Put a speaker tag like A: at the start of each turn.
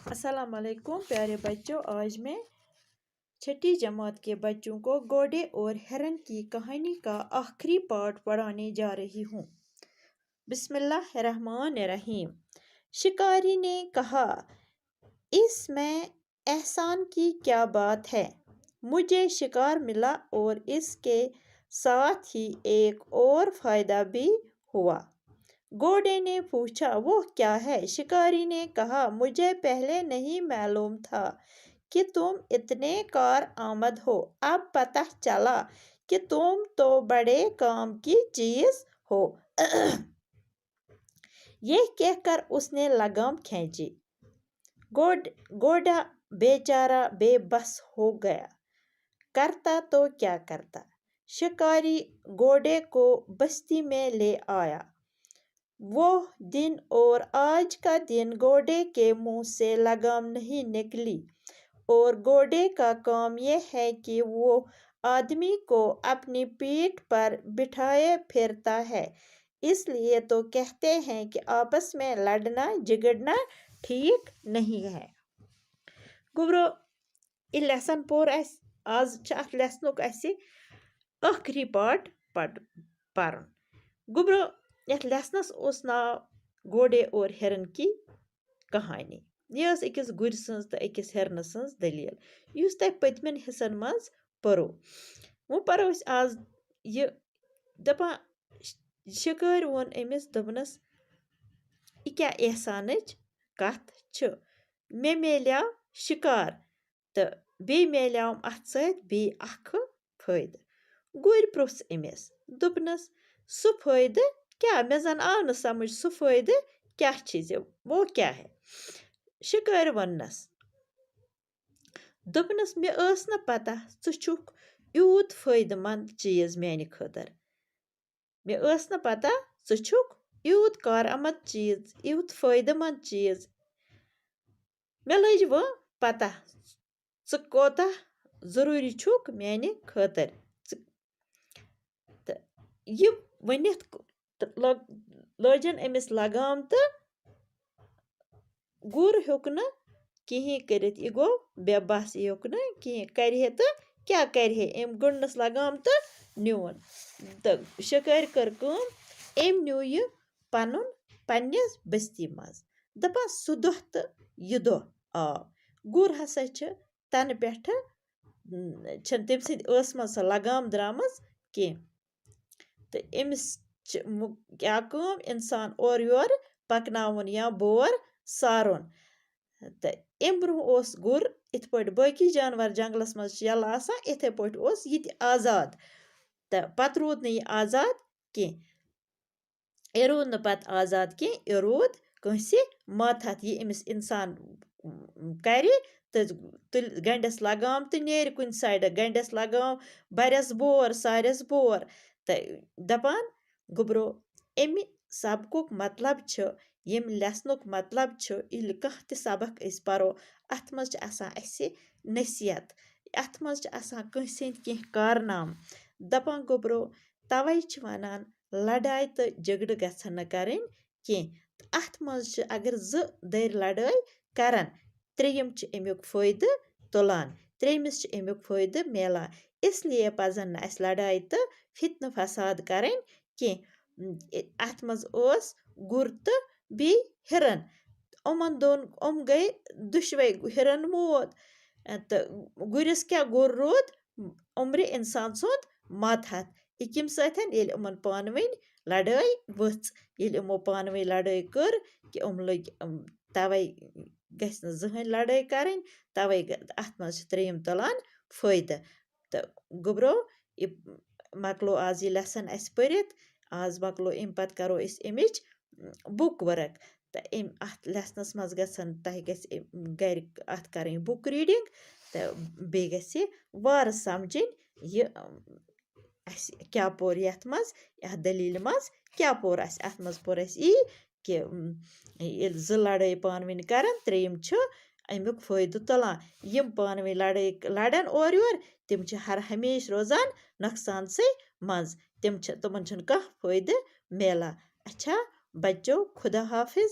A: अस्सलाम वालेकुम प्यारे बच्चों। आज मैं छठी जमात के बच्चों को घोड़े और हिरन की कहानी का आखिरी पार्ट पढ़ाने जा रही हूँ। बिस्मिल्लाहिर्रहमानिर्रहीम। शिकारी ने कहा, इसमें एहसान की क्या बात है? मुझे शिकार मिला और इसके साथ ही एक और फायदा भी हुआ। घोड़े ने पूछा, वो क्या है? शिकारी ने कहा, मुझे पहले नहीं मालूम था कि तुम इतने कारआमद हो। अब पता चला कि तुम तो बड़े काम की चीज हो। यह कहकर उसने लगाम खींची। घोड़ा बेचारा बेबस हो गया। करता तो क्या करता। शिकारी घोड़े को बस्ती में ले आया। वो दिन और आज का दिन घोड़े के मुंह से लगाम नहीं निकली। और घोड़े का काम यह है कि वो आदमी को अपनी पीठ पर बिठाए फिरता है। इसलिए तो कहते हैं कि आपस में लड़ना झगड़ना ठीक नहीं है। गुब्रो ये लेसन पोर आज अथ लेसनुक आखिरी पार्ट पढ़न। गुब्रो यथ लेसनस उस नाव घोड़े और हिरन की कहानी। यह अकिस गुर सज तो अकिस हिरन सज दलील युस तह पतमन हिस्सन मज परो। वो परो आज ये दपा शिकार वोन अमिस दपनस यह क्या एहसानच कथ छ। मे मिल्याव शिकार तो बे मिल्याव अथ सत बे अख फायदा। गुर प्रोस अमिस दोपनस सु फायदा क्या? मे जन आव न समझ सु फायदा क्या चीज वो क्या है? शिकार वनस दोपनस मे अस न पता छु छुक यूत फायदेमंद चीज मेरे खतर। मे अस न पता छु छुक यूत कारआमद चीज यूत फायदेमंद चीज। मे लज वो पता छु कोता जरूरी छुक मेरे खतर। ये वनित लजन अमिस लगाम तो गुर हेक न कहीं करित। यह गो बेबस यह हेक न कहीं करे तो क्या करे। अम गुंडस लगाम तो न्योन तो शिकार कर कम अम न्यू यह पन्निस बस्ती मज। दपा सु दह तो यह दह आव। गुर हसा तन पे तम सद मज सो लगाम द्रामज कह तो अमिस क्या कम इंसान और योर पकनावन या बोर सारुन। तो अम ब्रोह गुर इत पे बाकी जानवर जंगलस मज यल आसान इथे पे ये आजाद। तो पत रूद न यह आजाद कह। यह रूद न पत आजाद कह यह रूद कंसे मातहत। यह अमिस इंसान करे तो तुल गंडस लगाम तो नेर कुन साइड गंडस लगाम बरस बोर सारस बोर। तो दपान गुब्रो अमि सबकुक मतलब यम लेसनुक मतलब यह कह त सबक परो अथ मज नसीहत अथ मज कंसे कह कारनाम। दपान गुब्रो तवे वनान लड़ाई तो झगड़ गसन न करन कह। अथ मज अगर ज दर लड़ाई करन त्रेयम अमुक फायदे तुलान त्रेमिस अमुक फायदे मिलान। इसलिए पजन न लड़ाई तो फितन फसाद करन कह। अथ मज गुर तो बे हिरन अमन दोन गई दुशवे हिरन मोत तो गुरस क्या गुर रोद उम्र इंसान सुंद मातहत। यम सतन यमन पानवं लड़ाई वच यमो पानवं लड़ाई कर कि लग तवे गसन जहन लड़ाई करन तवे अथ मज त्रेयम तुलान फायदा। तो गुब्रो मकलो आज यह लेसन परित आज मकलो अम पत करो अमिच बुक वर्क। तो अथ लेसनस मज गसन तह गर अथ कर बुक रीडिंग तो बे गि वार समझन यह क्या पोर यथ मज यह दलील मज क्या पोर अथ मज पोर यी कि ज लड़ाई पानवं करन त्रेयम अमुक फायदे तुलान। यम पानवं लड़ाई लड़न और योर तम हर हमेश रोजान नुकसान से मज तमन कह फायदे मिला। अच्छा बच्चों, खुदा हाफिज।